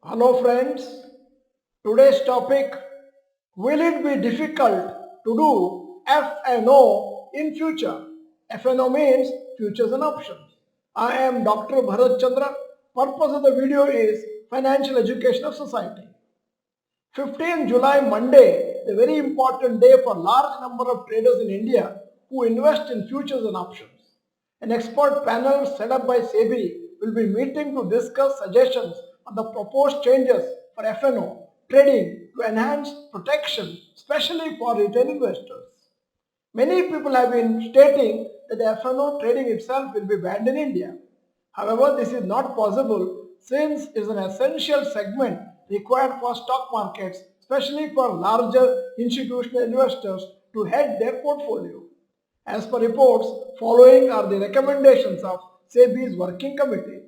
Hello friends, today's topic, will it be difficult to do F&O in future? F&O means futures and options. I am Dr. Bharath Chandra. Purpose of the video is financial education of society. 15th July Monday, the very important day for large number of traders in India who invest in futures and options. An expert panel set up by SEBI will be meeting to discuss suggestions on the proposed changes for F&O trading to enhance protection, especially for retail investors. Many people have been stating that the F&O trading itself will be banned in India. However, this is not possible since it is an essential segment required for stock markets, especially for larger institutional investors to hedge their portfolio. As per reports, following are the recommendations of SEBI's working committee.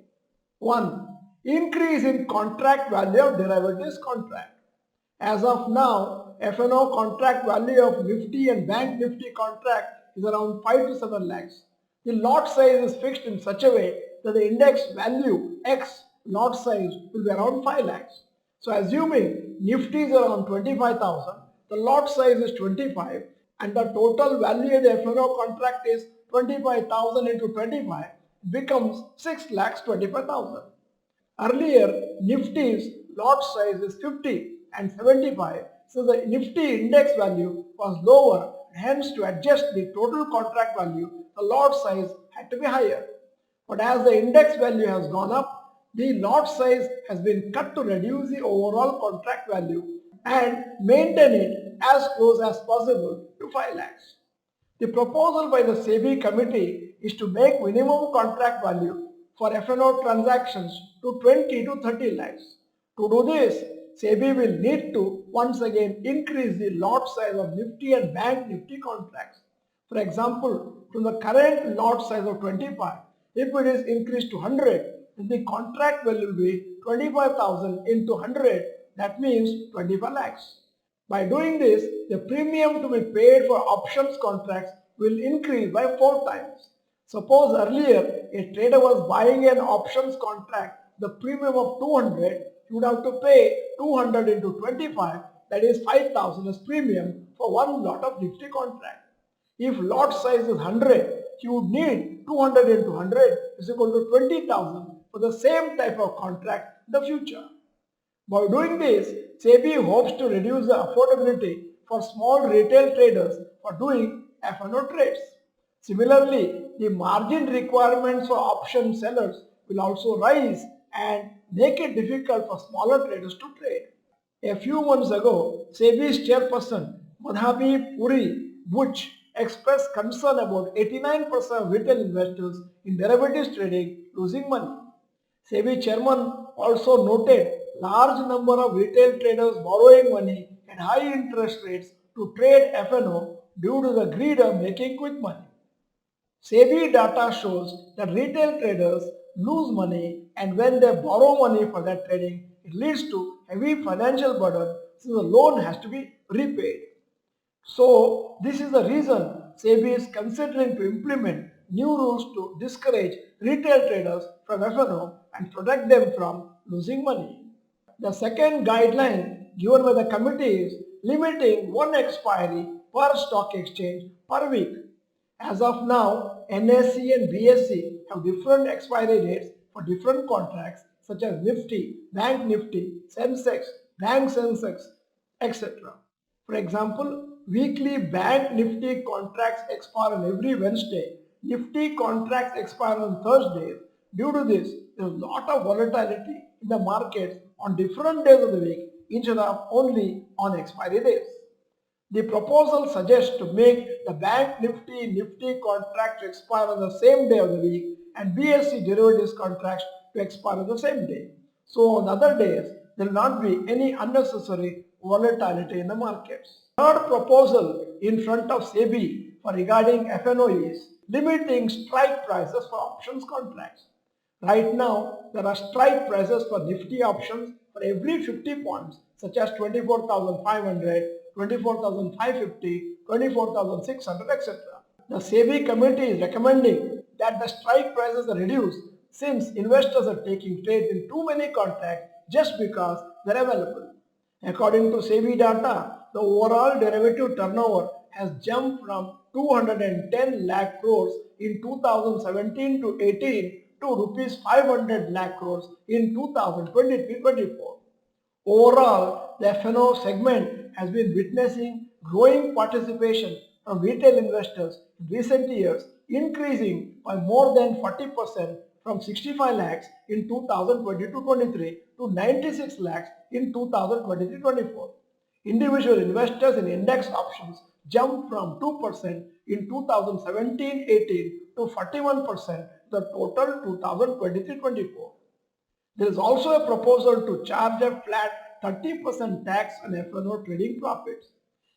1. Increase in contract value of derivatives contract. As of now, F&O contract value of Nifty and Bank Nifty contract is around 5 to 7 lakhs. The lot size is fixed in such a way that the index value X lot size will be around 5 lakhs. So assuming Nifty is around 25,000, the lot size is 25 and the total value of the F&O contract is 25,000 into 25 becomes 6 lakhs 25,000. Earlier, Nifty's lot size is 50 and 75, so the Nifty index value was lower, hence to adjust the total contract value, the lot size had to be higher. But as the index value has gone up, the lot size has been cut to reduce the overall contract value and maintain it as close as possible to 5 lakhs. The proposal by the SEBI committee is to make minimum contract value for F&O transactions to 20 to 30 lakhs. To do this, SEBI will need to once again increase the lot size of Nifty and Bank Nifty contracts. For example, from the current lot size of 25, if it is increased to 100, then the contract value will be 25,000 into 100, that means 25 lakhs. By doing this, the premium to be paid for options contracts will increase by 4 times. Suppose earlier a trader was buying an options contract, the premium of 200, he would have to pay 200 into 25, that is 5,000 as premium for one lot of Nifty contract. If lot size is 100, he would need 200 into 100 is equal to 20,000 for the same type of contract in the future. By doing this, SEBI hopes to reduce the affordability for small retail traders for doing F&O trades. Similarly, the margin requirements for option sellers will also rise and make it difficult for smaller traders to trade. A few months ago, SEBI's chairperson Madhavi Puri Buch expressed concern about 89% of retail investors in derivatives trading losing money. SEBI chairman also noted large number of retail traders borrowing money at high interest rates to trade F&O due to the greed of making quick money. SEBI data shows that retail traders lose money, and when they borrow money for that trading, it leads to heavy financial burden since the loan has to be repaid. So this is the reason SEBI is considering to implement new rules to discourage retail traders from F&O and protect them from losing money. The second guideline given by the committee is limiting one expiry per stock exchange per week. As of now, NSE and BSE have different expiry dates for different contracts such as Nifty, Bank Nifty, Sensex, Bank Sensex, etc. For example, weekly Bank Nifty contracts expire on every Wednesday. Nifty contracts expire on Thursdays. Due to this, there is a lot of volatility in the markets on different days of the week instead of only on expiry days. The proposal suggests to make the Bank Nifty contract to expire on the same day of the week and BSE derivatives contracts to expire on the same day. So on other days, there will not be any unnecessary volatility in the markets. Third proposal in front of SEBI for regarding F&O is limiting strike prices for options contracts. Right now, there are strike prices for Nifty options for every 50 points, such as 24,500, 24,550, 24,600, etc. The SEBI committee is recommending that the strike prices are reduced since investors are taking trades in too many contracts just because they're available. According to SEBI data, the overall derivative turnover has jumped from 210 lakh crores in 2017 to 18 to rupees 500 lakh crores in 2023-24. Overall, the F&O segment has been witnessing growing participation from retail investors in recent years, increasing by more than 40% from 65 lakhs in 2022-23 to 96 lakhs in 2023-24. Individual investors in index options jumped from 2% in 2017-18 to 41% the total 2023-24. There is also a proposal to charge a flat 30% tax on F&O trading profits.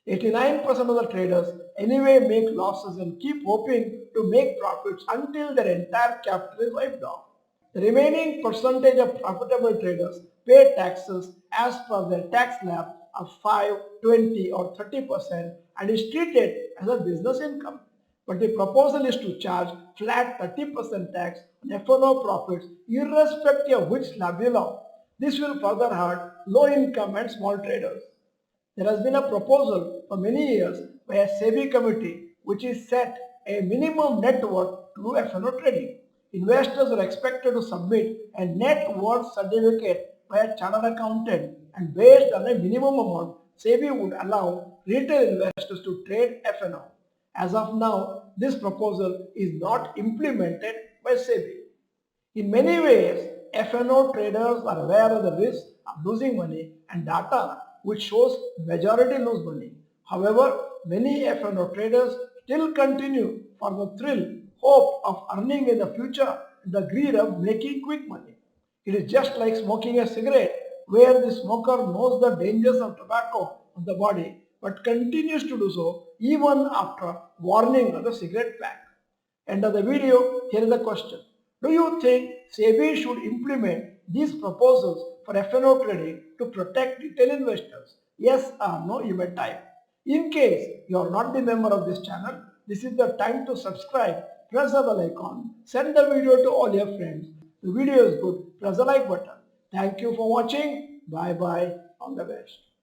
89% of the traders anyway make losses and keep hoping to make profits until their entire capital is wiped off. The remaining percentage of profitable traders pay taxes as per their tax slab of 5, 20 or 30% and is treated as a business income. But the proposal is to charge flat 30% tax on F&O profits irrespective of which slab you love. This will further hurt low income and small traders. There has been a proposal for many years by a SEBI committee which is set a minimum net worth to do F&O trading. Investors are expected to submit a net worth certificate by a chartered accountant, and based on a minimum amount, SEBI would allow retail investors to trade F&O. As of now, this proposal is not implemented by SEBI. In many ways, F&O traders are aware of the risk of losing money and data which shows majority lose money. However, many F&O traders still continue for the thrill, hope of earning in the future and the greed of making quick money. It is just like smoking a cigarette where the smoker knows the dangers of tobacco on the body but continues to do so even after warning of the cigarette pack. End of the video, here is the question. Do you think SEBI should implement these proposals for F&O trading to protect retail investors? Yes or no, you may type. In case you are not the member of this channel, this is the time to subscribe, press the bell icon, send the video to all your friends. The video is good, press the like button. Thank you for watching. Bye bye, all the best.